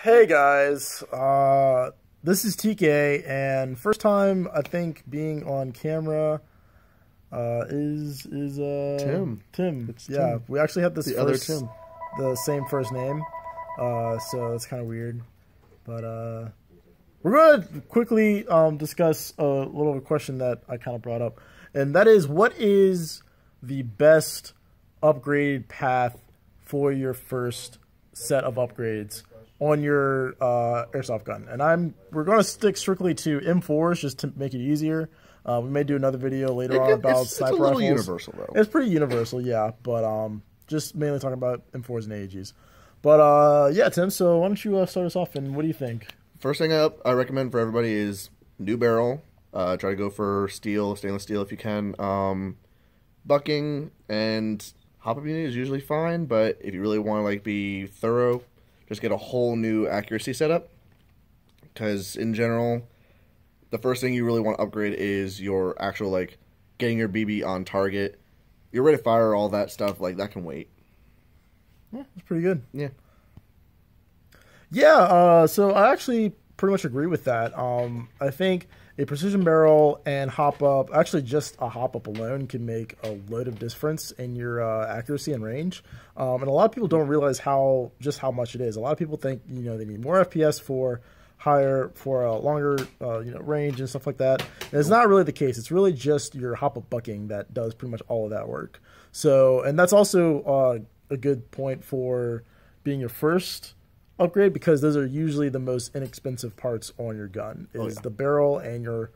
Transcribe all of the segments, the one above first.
Hey guys, this is TK, and first time I think being on camera is Tim. Tim. Yeah, Tim. We actually have this other Tim, the same first name, so that's kind of weird. But we're gonna quickly discuss a little of a question that I kind of brought up, and that is, what is the best upgrade path for your first set of upgrades on your airsoft gun? And we're going to stick strictly to M4s just to make it easier. We may do another video later on about sniper rifles. It's a little universal, though. It's pretty universal, yeah, but just mainly talking about M4s and AEGs. But yeah, Tim, so why don't you start us off, and what do you think? First thing I recommend for everybody is new barrel. Try to go for stainless steel if you can. Bucking and hop-up unit is usually fine, but if you really want to be thorough, just get a whole new accuracy setup. Because in general, the first thing you really want to upgrade is your actual getting your BB on target. Your rate of fire, all that stuff, that can wait. Yeah, that's pretty good. Yeah. Yeah, so I actually pretty much agree with that. I think a precision barrel and hop-up, actually just a hop-up alone, can make a load of difference in your accuracy and range. And a lot of people don't realize just how much it is. A lot of people think they need more FPS for a longer range and stuff like that. And it's not really the case. It's really just your hop-up bucking that does pretty much all of that work. So, and that's also a good point for being your first upgrade, because those are usually the most inexpensive parts on your gun, is the barrel and your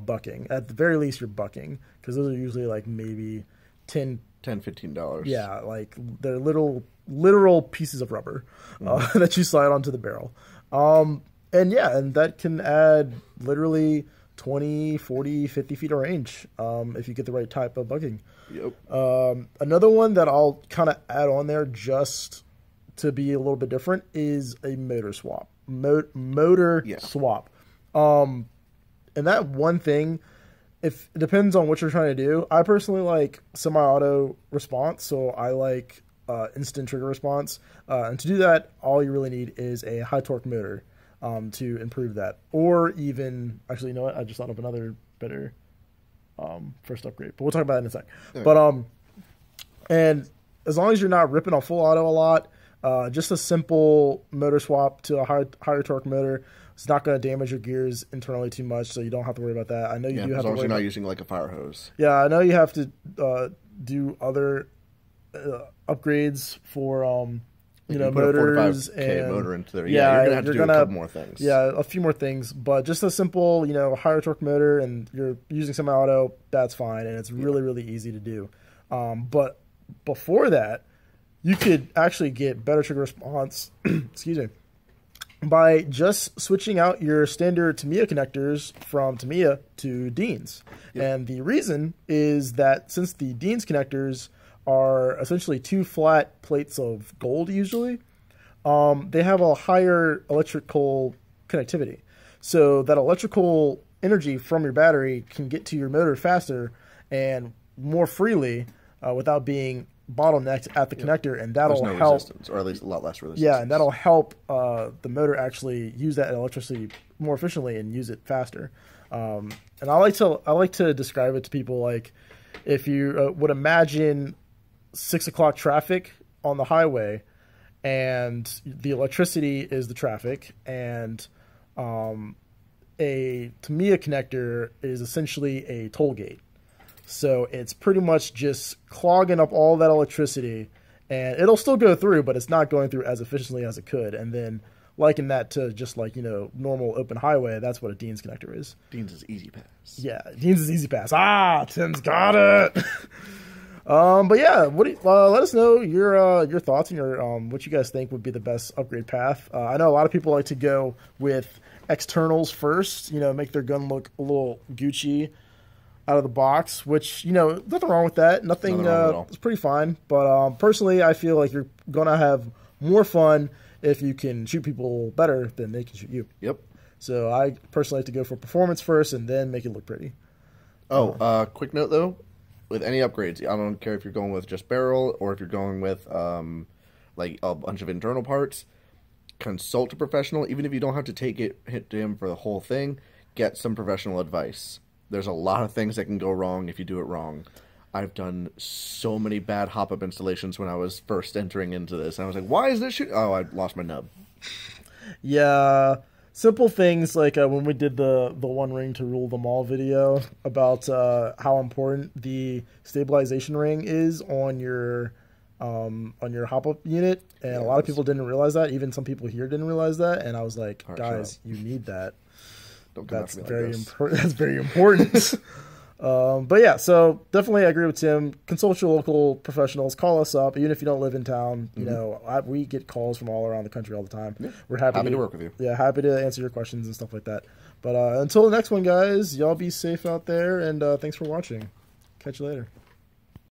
bucking. At the very least, your bucking, because those are usually maybe $15. Yeah, they're literal pieces of rubber that you slide onto the barrel. And yeah, and that can add literally 20, 40, 50 feet of range if you get the right type of bucking. Yep. Another one that I'll kind of add on there just to be a little bit different is a motor swap. Swap. And that one thing, if it depends on what you're trying to do. I personally like semi-auto response, so I like instant trigger response. And to do that, all you really need is a high torque motor to improve that. Or even, actually, you know what? I just thought of another better first upgrade, but we'll talk about it in a sec. Right. But and as long as you're not ripping on full auto a lot, just a simple motor swap to a higher torque motor. It's not going to damage your gears internally too much, so you don't have to worry about that. I know you do have to worry. As long as you're not using a fire hose. Yeah, I know you have to do other upgrades for motors and motor into there. Yeah, you're gonna have to do a couple more things. Yeah, a few more things, but just a simple higher torque motor, and you're using semi-auto, that's fine, and it's really easy to do. But before that, you could actually get better trigger response, excuse me, by just switching out your standard Tamiya connectors from Tamiya to Dean's. Yep. And the reason is that since the Dean's connectors are essentially two flat plates of gold usually, they have a higher electrical connectivity. So that electrical energy from your battery can get to your motor faster and more freely without being bottlenecked at the connector, and that'll help, resistance, or at least a lot less resistance. Yeah, and that'll help the motor actually use that electricity more efficiently and use it faster. And I like to describe it to people if you would imagine 6 o'clock traffic on the highway, and the electricity is the traffic, and a Tamiya connector is essentially a toll gate. So it's pretty much just clogging up all that electricity, and it'll still go through, but it's not going through as efficiently as it could. And then liken that to just normal open highway, that's what a Dean's connector is. Dean's is easy pass. Yeah, Dean's is easy pass. Tim's got it. But yeah, let us know your thoughts and your what you guys think would be the best upgrade path. I know a lot of people like to go with externals first, make their gun look a little Gucci out of the box, which, nothing wrong with that. Nothing it's pretty fine. But personally, I feel like you're going to have more fun if you can shoot people better than they can shoot you. Yep. So I personally like to go for performance first and then make it look pretty. Quick note, though. With any upgrades, I don't care if you're going with just barrel or if you're going with a bunch of internal parts. consult a professional, even if you don't have to take it hit to him for the whole thing. Get some professional advice. There's a lot of things that can go wrong if you do it wrong. I've done so many bad hop-up installations when I was first entering into this. And I was like, why is this shit? Oh, I lost my nub. Yeah. Simple things like when we did the one ring to rule them all video about how important the stabilization ring is on your hop-up unit. And a lot of people didn't realize that. Even some people here didn't realize that. And I was like, guys, you need that. That's very important. That's very important. But yeah, so definitely I agree with Tim. Consult your local professionals. Call us up, even if you don't live in town. You know, we get calls from all around the country all the time. Yeah. We're happy to work with you. Yeah, happy to answer your questions and stuff like that. But until the next one, guys, y'all be safe out there, and thanks for watching. Catch you later.